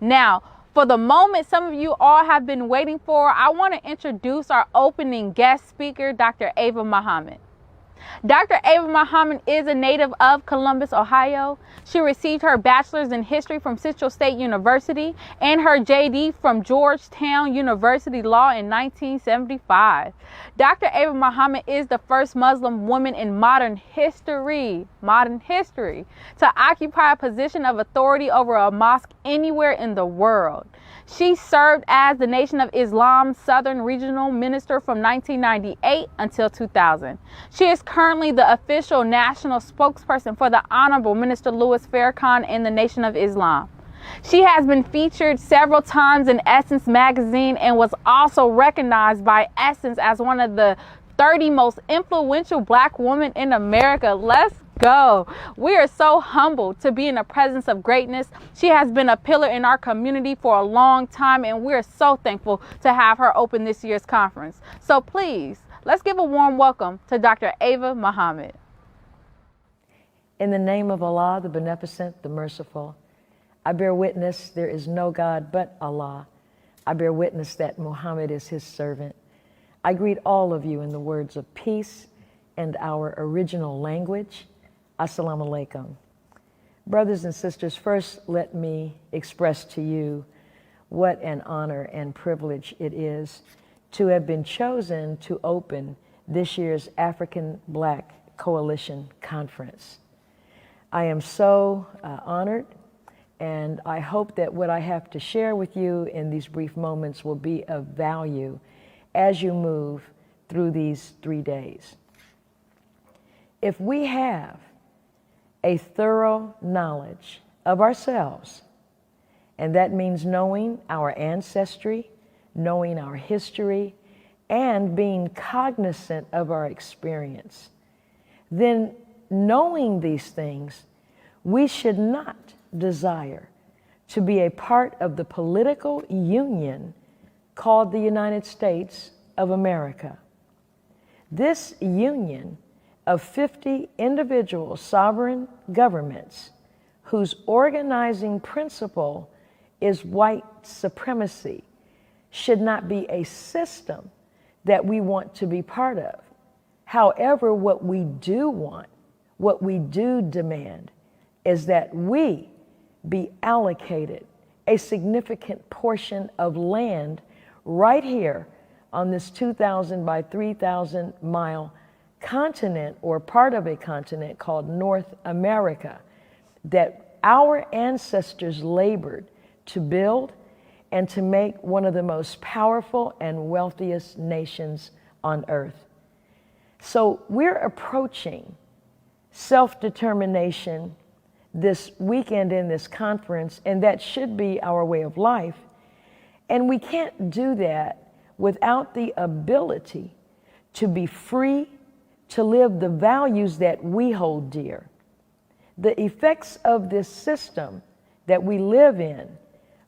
Now, for the moment some of you all have been waiting for, I want to introduce our opening guest speaker, Dr. Ava Muhammad. Dr. Ava Muhammad is a native of Columbus, Ohio. She received her bachelor's in history from Central State University and her JD from Georgetown University Law in 1975. Dr. Ava Muhammad is the first Muslim woman in modern history to occupy a position of authority over a mosque anywhere in the world. She served as the Nation of Islam's Southern Regional Minister from 1998 until 2000. She is currently the official national spokesperson for the Honorable Minister Louis Farrakhan and the Nation of Islam. She has been featured several times in Essence magazine and was also recognized by Essence as one of the 30 most influential Black women in America. Let's go. We are so humbled to be in the presence of greatness. She has been a pillar in our community for a long time, and we're so thankful to have her open this year's conference. So please, let's give a warm welcome to Dr. Ava Muhammad. In the name of Allah, the Beneficent, the Merciful, I bear witness there is no God but Allah. I bear witness that Muhammad is his servant. I greet all of you in the words of peace and our original language. Assalamu alaikum. Brothers and sisters, first let me express to you what an honor and privilege it is to have been chosen to open this year's African Black Coalition Conference. I am so honored, and I hope that what I have to share with you in these brief moments will be of value as you move through these 3 days. If we have a thorough knowledge of ourselves, and that means knowing our ancestry, knowing our history, and being cognizant of our experience, then knowing these things, we should not desire to be a part of the political union called the United States of America. This union of 50 individual sovereign governments whose organizing principle is white supremacy should not be a system that we want to be part of. However, what we do want, what we do demand, is that we be allocated a significant portion of land right here on this 2,000 by 3,000 mile continent, or part of a continent called North America, that our ancestors labored to build and to make one of the most powerful and wealthiest nations on earth. So we're approaching self-determination this weekend in this conference, and that should be our way of life. And we can't do that without the ability to be free to live the values that we hold dear. The effects of this system that we live in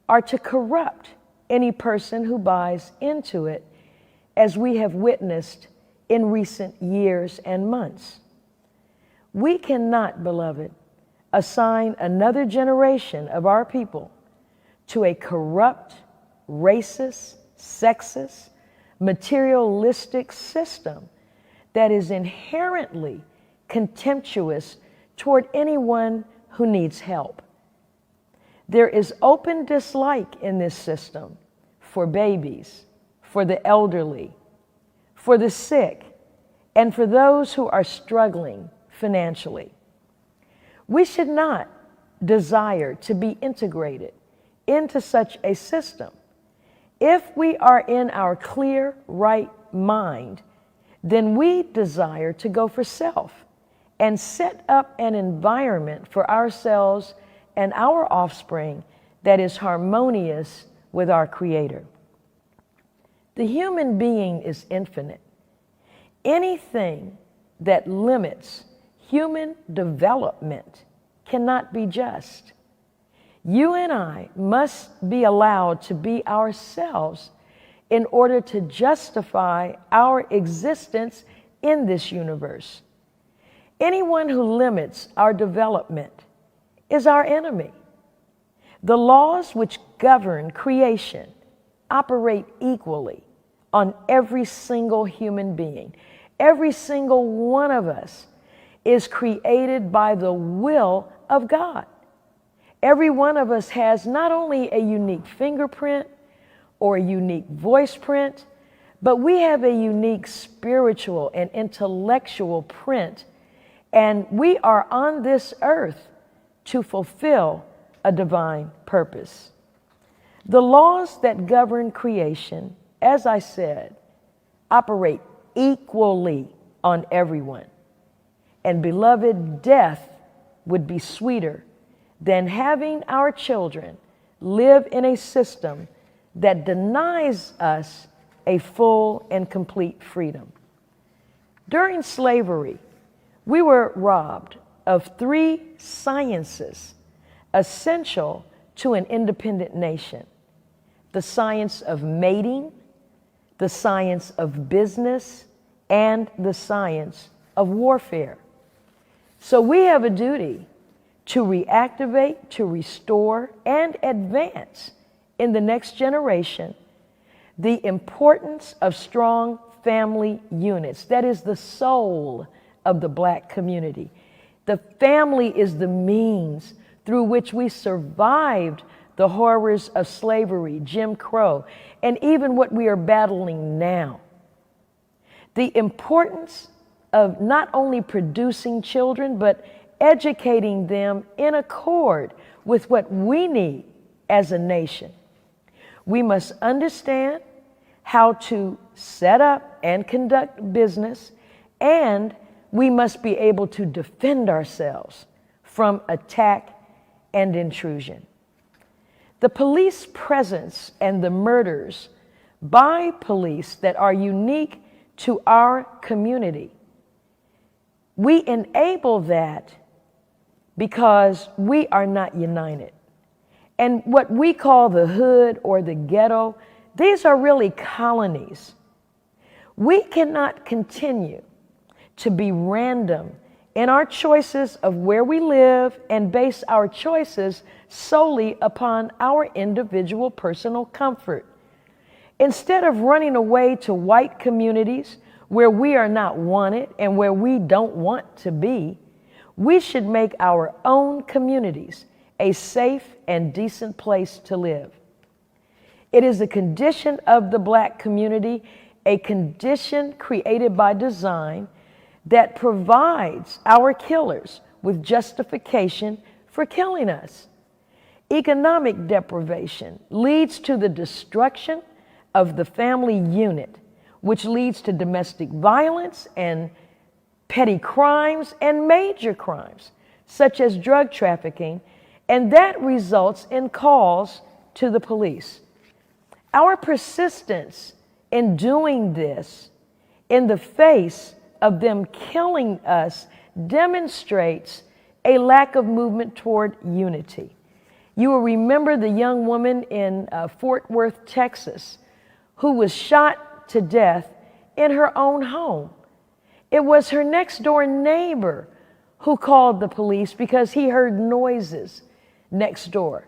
are to corrupt any person who buys into it, as we have witnessed in recent years and months. We cannot, beloved, assign another generation of our people to a corrupt, racist, sexist, materialistic system that is inherently contemptuous toward anyone who needs help. There is open dislike in this system for babies, for the elderly, for the sick, and for those who are struggling financially. We should not desire to be integrated into such a system. If we are in our clear right mind, then we desire to go for self and set up an environment for ourselves and our offspring that is harmonious with our Creator. The human being is infinite. Anything that limits human development cannot be just. You and I must be allowed to be ourselves in order to justify our existence in this universe. Anyone who limits our development is our enemy. The laws which govern creation operate equally on every single human being. Every single one of us is created by the will of God. Every one of us has not only a unique fingerprint or a unique voice print, but we have a unique spiritual and intellectual print, and we are on this earth to fulfill a divine purpose. The laws that govern creation, as I said, operate equally on everyone. And beloved, death would be sweeter than having our children live in a system that denies us a full and complete freedom. During slavery, we were robbed of 3 sciences essential to an independent nation: the science of mating, the science of business, and the science of warfare. So we have a duty to reactivate, to restore, and advance in the next generation the importance of strong family units. That is the soul of the Black community. The family is the means through which we survived the horrors of slavery, Jim Crow, and even what we are battling now. The importance of not only producing children, but educating them in accord with what we need as a nation. We must understand how to set up and conduct business, and we must be able to defend ourselves from attack and intrusion. The police presence and the murders by police that are unique to our community, we enable that because we are not united. And what we call the hood or the ghetto, these are really colonies. We cannot continue to be random in our choices of where we live and base our choices solely upon our individual personal comfort. Instead of running away to white communities where we are not wanted and where we don't want to be, we should make our own communities a safe and decent place to live. It is a condition of the Black community, a condition created by design that provides our killers with justification for killing us. Economic deprivation leads to the destruction of the family unit, which leads to domestic violence and petty crimes and major crimes, such as drug trafficking, and that results in calls to the police. Our persistence in doing this in the face of them killing us demonstrates a lack of movement toward unity. You will remember the young woman in Fort Worth, Texas, who was shot to death in her own home. It was her next door neighbor who called the police because he heard noises next door.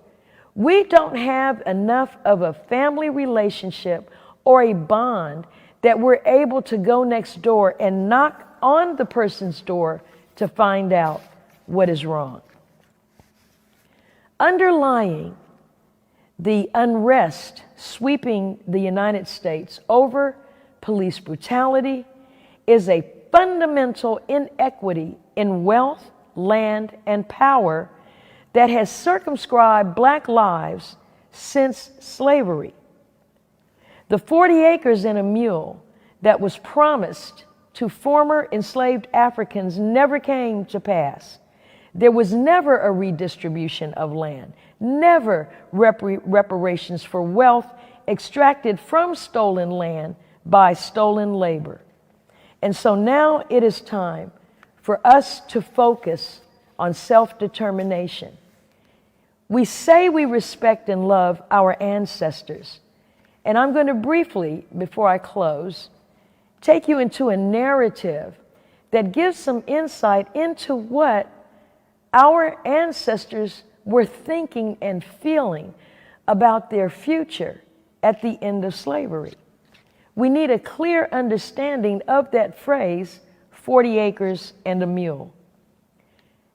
We don't have enough of a family relationship or a bond that we're able to go next door and knock on the person's door to find out what is wrong. Underlying the unrest sweeping the United States over police brutality is a fundamental inequity in wealth, land, and power that has circumscribed Black lives since slavery. The 40 acres and a mule that was promised to former enslaved Africans never came to pass. There was never a redistribution of land, never reparations for wealth extracted from stolen land by stolen labor. And so now it is time for us to focus on self-determination. We say we respect and love our ancestors. And I'm going to briefly, before I close, take you into a narrative that gives some insight into what our ancestors were thinking and feeling about their future at the end of slavery. We need a clear understanding of that phrase, 40 acres and a mule.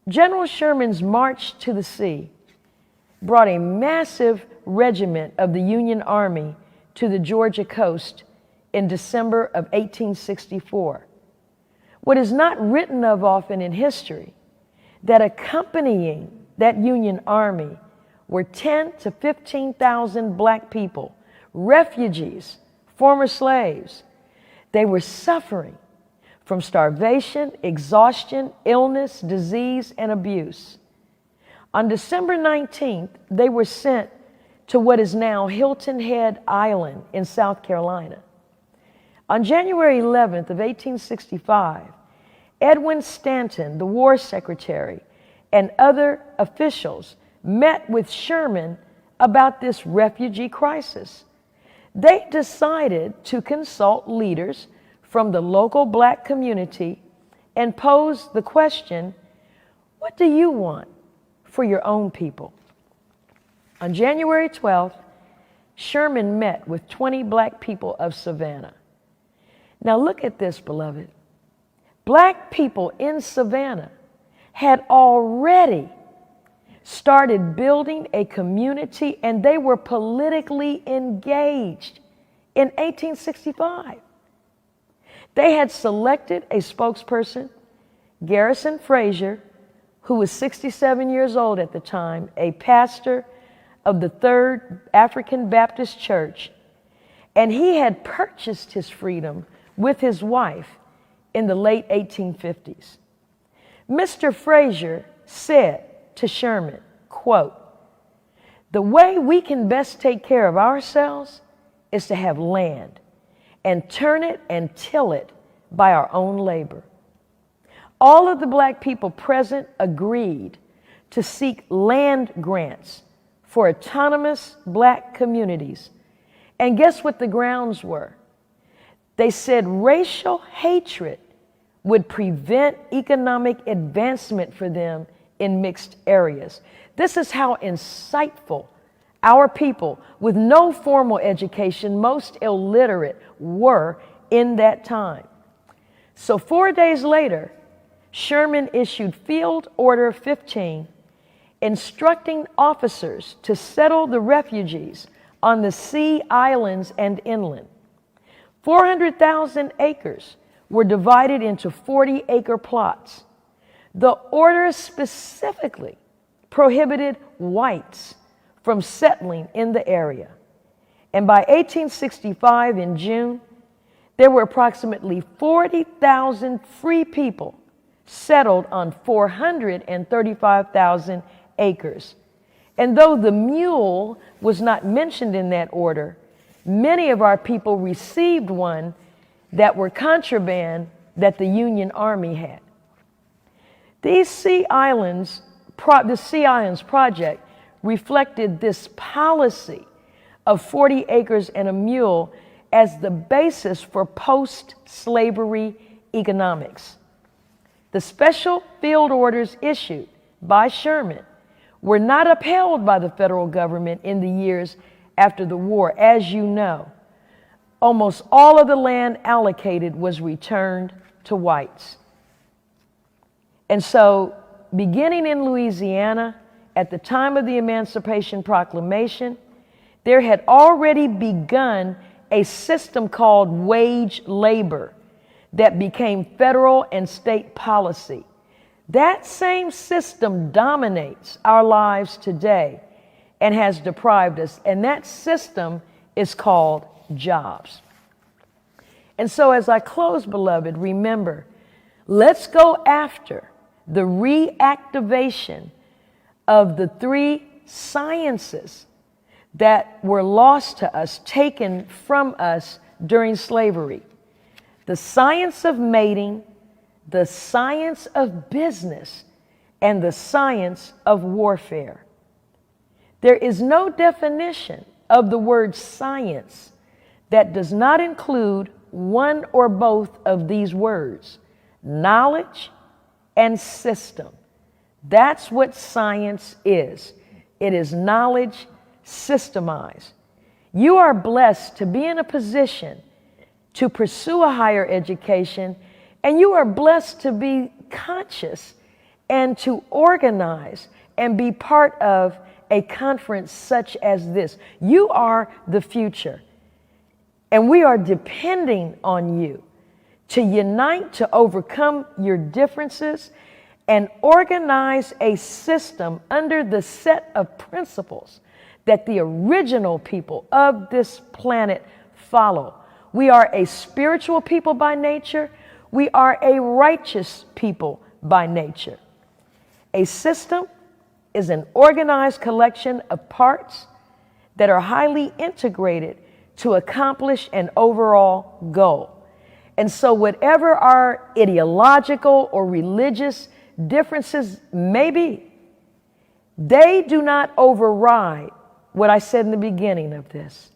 General Sherman's march to the sea brought a massive regiment of the Union Army to the Georgia coast in December of 1864. What is not written of often in history, that accompanying that Union Army were 10 to 15,000 black people, refugees, former slaves. They were suffering from starvation, exhaustion, illness, disease, and abuse. On December 19th, they were sent to what is now Hilton Head Island in South Carolina. On January 11th of 1865, Edwin Stanton, the War Secretary, and other officials met with Sherman about this refugee crisis. They decided to consult leaders from the local black community and pose the question, what do you want for your own people? On January 12th, Sherman met with 20 black people of Savannah. Now look at this, beloved. Black people in Savannah had already started building a community, and they were politically engaged in 1865. They had selected a spokesperson, Garrison Frazier, who was 67 years old at the time, a pastor of the Third African Baptist Church, and he had purchased his freedom with his wife in the late 1850s. Mr. Frazier said to Sherman, quote, "The way we can best take care of ourselves is to have land and turn it and till it by our own labor." All of the black people present agreed to seek land grants for autonomous black communities. And guess what the grounds were? They said racial hatred would prevent economic advancement for them in mixed areas. This is how insightful our people with no formal education, most illiterate, were in that time. So 4 days later, Sherman issued Field Order 15, instructing officers to settle the refugees on the sea islands and inland. 400,000 acres were divided into 40-acre plots. The order specifically prohibited whites from settling in the area. And by 1865, in June, there were approximately 40,000 free people settled on 435,000 acres. And though the mule was not mentioned in that order, many of our people received one that were contraband that the Union Army had. These Sea Islands, the Sea Islands Project reflected this policy of 40 acres and a mule as the basis for post-slavery economics. The special field orders issued by Sherman were not upheld by the federal government in the years after the war. As you know, almost all of the land allocated was returned to whites. And so, beginning in Louisiana, at the time of the Emancipation Proclamation, there had already begun a system called wage labor that became federal and state policy. That same system dominates our lives today and has deprived us, and that system is called jobs. And so as I close, beloved, remember, let's go after the reactivation of the 3 sciences that were lost to us, taken from us during slavery. The science of mating, the science of business, and the science of warfare. There is no definition of the word science that does not include one or both of these words, knowledge and system. That's what science is. It is knowledge systemized. You are blessed to be in a position to pursue a higher education, and you are blessed to be conscious and to organize and be part of a conference such as this. You are the future, and we are depending on you to unite, to overcome your differences, and organize a system under the set of principles that the original people of this planet follow. We are a spiritual people by nature. We are a righteous people by nature. A system is an organized collection of parts that are highly integrated to accomplish an overall goal. And so whatever our ideological or religious differences may be, they do not override what I said in the beginning of this.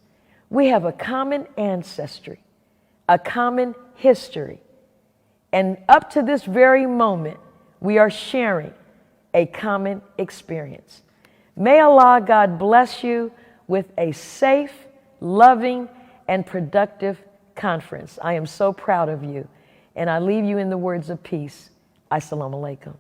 We have a common ancestry, a common history, and up to this very moment, we are sharing a common experience. May Allah, God, bless you with a safe, loving, and productive conference. I am so proud of you, and I leave you in the words of peace. Assalamu alaikum.